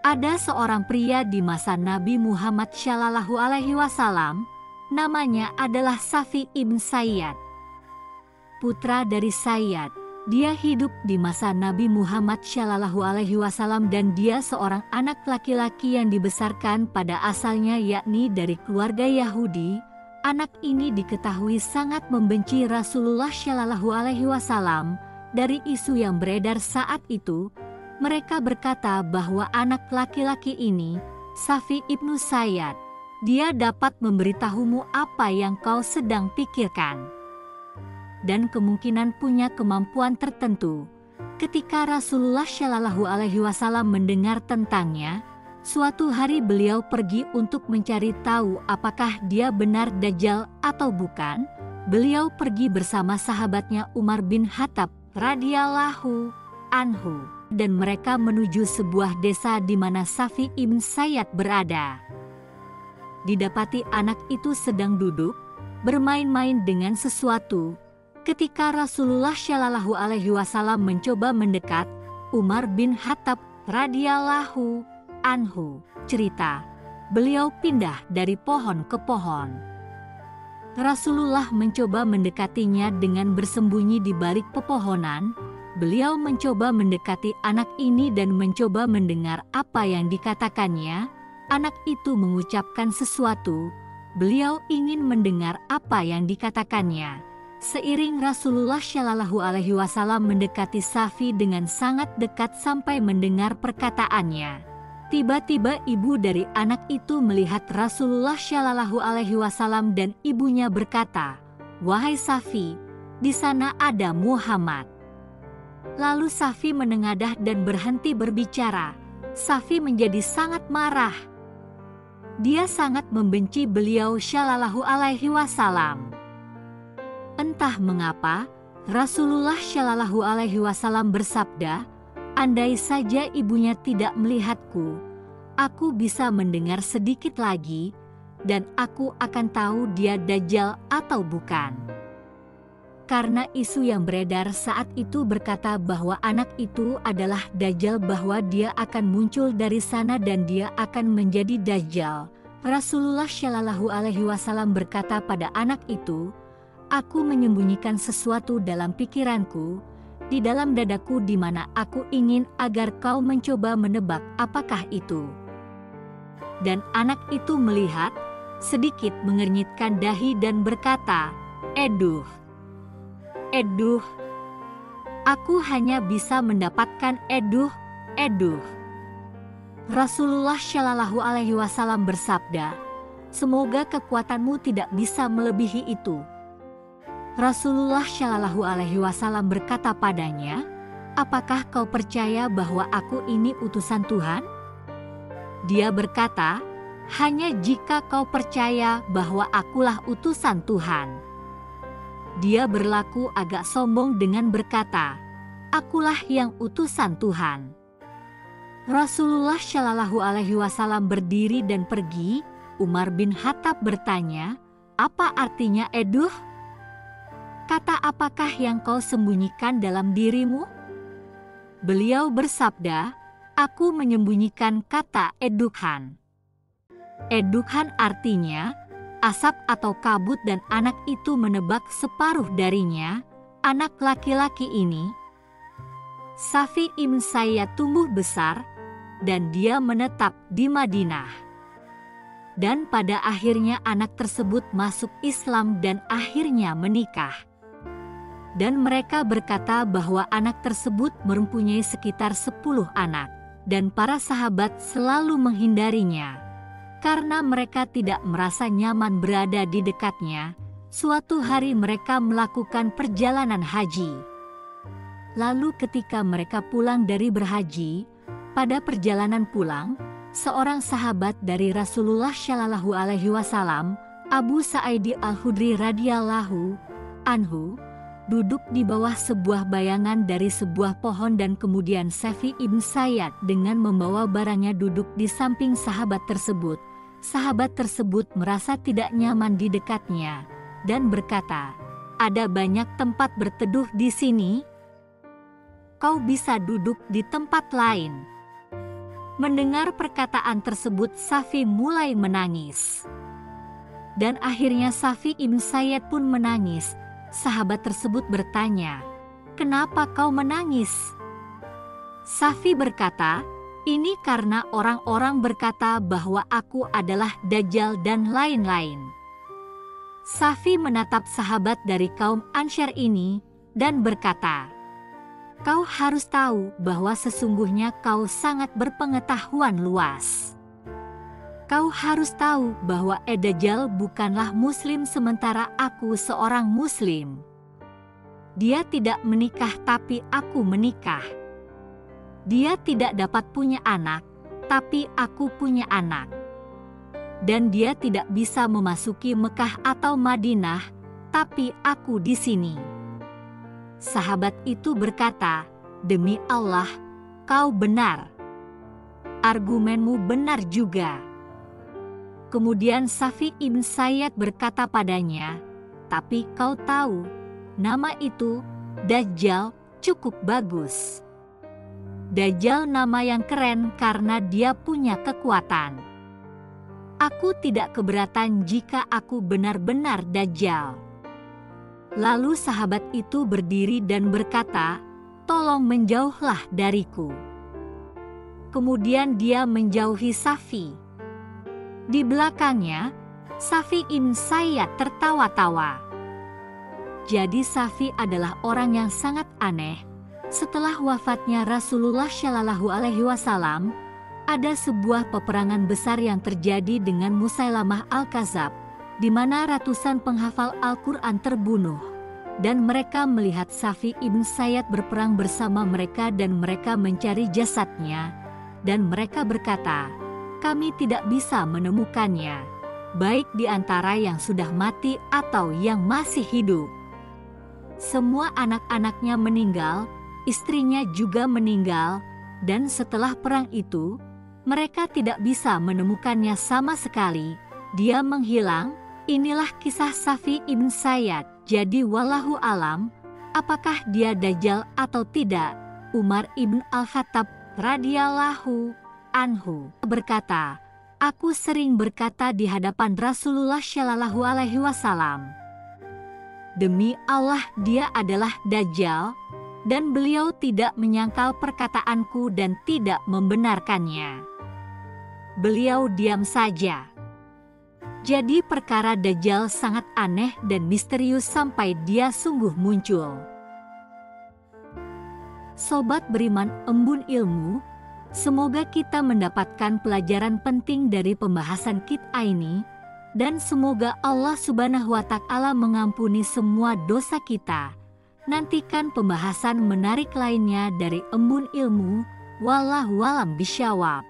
Ada seorang pria di masa Nabi Muhammad Shallallahu Alaihi Wasallam, namanya adalah Safi ibn Sayyad, putra dari Sayyad. Dia hidup di masa Nabi Muhammad Shallallahu Alaihi Wasallam dan dia seorang anak laki-laki yang dibesarkan pada asalnya yakni dari keluarga Yahudi. Anak ini diketahui sangat membenci Rasulullah Shallallahu Alaihi Wasallam. Dari isu yang beredar saat itu, mereka berkata bahwa anak laki-laki ini, Safi ibnu Sayyad, dia dapat memberitahumu apa yang kau sedang pikirkan. Dan kemungkinan punya kemampuan tertentu. Ketika Rasulullah Shallallahu Alaihi Wasallam mendengar tentangnya, suatu hari beliau pergi untuk mencari tahu apakah dia benar Dajjal atau bukan. Beliau pergi bersama sahabatnya Umar bin Khattab radhiyallahu anhu, dan mereka menuju sebuah desa di mana Safi ibn Sayyad berada. Didapati anak itu sedang duduk, bermain-main dengan sesuatu. Ketika Rasulullah Shallallahu Alaihi Wasallam mencoba mendekat, Umar bin Khattab radhiyallahu anhu cerita, beliau pindah dari pohon ke pohon. Rasulullah mencoba mendekatinya dengan bersembunyi di balik pepohonan. Beliau mencoba mendekati anak ini dan mencoba mendengar apa yang dikatakannya. Anak itu mengucapkan sesuatu. Beliau ingin mendengar apa yang dikatakannya. Seiring Rasulullah Shallallahu Alaihi Wasallam mendekati Safi dengan sangat dekat sampai mendengar perkataannya. Tiba-tiba ibu dari anak itu melihat Rasulullah Shallallahu Alaihi Wasallam dan ibunya berkata, "Wahai Safi, di sana ada Muhammad." Lalu Safi menengadah dan berhenti berbicara. Safi menjadi sangat marah. Dia sangat membenci beliau Shallallahu Alaihi Wasallam. Entah mengapa, Rasulullah Shallallahu Alaihi Wasallam bersabda, "Andai saja ibunya tidak melihatku, aku bisa mendengar sedikit lagi, dan aku akan tahu dia Dajjal atau bukan." Karena isu yang beredar saat itu berkata bahwa anak itu adalah Dajjal, bahwa dia akan muncul dari sana dan dia akan menjadi Dajjal. Rasulullah Shallallahu Alaihi Wasallam berkata pada anak itu, "Aku menyembunyikan sesuatu dalam pikiranku, di dalam dadaku di mana aku ingin agar kau mencoba menebak apakah itu." Dan anak itu melihat, sedikit mengernyitkan dahi dan berkata, "Eduh, eduh, aku hanya bisa mendapatkan eduh, eduh." Rasulullah Shallallahu Alaihi Wasallam bersabda, "Semoga kekuatanmu tidak bisa melebihi itu." Rasulullah Shallallahu Alaihi Wasallam berkata padanya, "Apakah kau percaya bahwa aku ini utusan Tuhan?" Dia berkata, "Hanya jika kau percaya bahwa akulah utusan Tuhan." Dia berlaku agak sombong dengan berkata, "Akulah yang utusan Tuhan." Rasulullah Shallallahu Alaihi Wasallam berdiri dan pergi. Umar bin Khattab bertanya, "Apa artinya eduh? Kata apakah yang kau sembunyikan dalam dirimu?" Beliau bersabda, "Aku menyembunyikan kata edukhan." Edukhan artinya asap atau kabut, dan anak itu menebak separuh darinya. Anak laki-laki ini, Safi ibn Sayyad, tumbuh besar dan dia menetap di Madinah. Dan pada akhirnya anak tersebut masuk Islam dan akhirnya menikah. Dan mereka berkata bahwa anak tersebut mempunyai sekitar 10 anak, dan para sahabat selalu menghindarinya. Karena mereka tidak merasa nyaman berada di dekatnya. Suatu hari mereka melakukan perjalanan haji. Lalu ketika mereka pulang dari berhaji, pada perjalanan pulang, seorang sahabat dari Rasulullah Shallallahu Alaihi Wasallam, Abu Sa'id al-Khudri radhiyallahu anhu, duduk di bawah sebuah bayangan dari sebuah pohon, dan kemudian Safi ibn Sayyad dengan membawa barangnya duduk di samping sahabat tersebut. Sahabat tersebut merasa tidak nyaman di dekatnya dan berkata, "Ada banyak tempat berteduh di sini. Kau bisa duduk di tempat lain." Mendengar perkataan tersebut, Safi mulai menangis. Dan akhirnya Safi ibn Sayyad pun menangis. Sahabat tersebut bertanya, "Kenapa kau menangis?" Safi berkata, "Ini karena orang-orang berkata bahwa aku adalah Dajjal dan lain-lain." Safi menatap sahabat dari kaum Ansyar ini dan berkata, "Kau harus tahu bahwa sesungguhnya kau sangat berpengetahuan luas. Kau harus tahu bahwa Dajjal bukanlah muslim sementara aku seorang muslim. Dia tidak menikah tapi aku menikah. Dia tidak dapat punya anak, tapi aku punya anak. Dan dia tidak bisa memasuki Mekah atau Madinah, tapi aku di sini." Sahabat itu berkata, "Demi Allah, kau benar. Argumenmu benar juga." Kemudian Safi ibn Sayyad berkata padanya, "Tapi kau tahu, nama itu, Dajjal, cukup bagus. Dajjal nama yang keren karena dia punya kekuatan. Aku tidak keberatan jika aku benar-benar Dajjal." Lalu sahabat itu berdiri dan berkata, "Tolong menjauhlah dariku." Kemudian dia menjauhi Safi. Di belakangnya, Safi ibn Sayyad tertawa-tawa. Jadi Safi adalah orang yang sangat aneh. Setelah wafatnya Rasulullah Shallallahu Alaihi Wasallam, ada sebuah peperangan besar yang terjadi dengan Musailamah Al-Kadzab, di mana ratusan penghafal Al-Quran terbunuh. Dan mereka melihat Safi ibn Sayyad berperang bersama mereka dan mereka mencari jasadnya. Dan mereka berkata, "Kami tidak bisa menemukannya, baik di antara yang sudah mati atau yang masih hidup." Semua anak-anaknya meninggal, istrinya juga meninggal, dan setelah perang itu, mereka tidak bisa menemukannya sama sekali. Dia menghilang. Inilah kisah Safi ibn Sayyad. Jadi wallahu alam, apakah dia Dajjal atau tidak? Umar ibn Al-Khattab radhiyallahu anhu berkata, "Aku sering berkata di hadapan Rasulullah Shallallahu Alaihi Wasallam, demi Allah dia adalah Dajjal, dan beliau tidak menyangkal perkataanku dan tidak membenarkannya. Beliau diam saja." Jadi perkara Dajjal sangat aneh dan misterius sampai dia sungguh muncul. Sobat beriman embun ilmu, semoga kita mendapatkan pelajaran penting dari pembahasan kita ini, dan semoga Allah Subhanahu wa Ta'ala mengampuni semua dosa kita. Nantikan pembahasan menarik lainnya dari embun ilmu. Wallahu a'lam bishawab.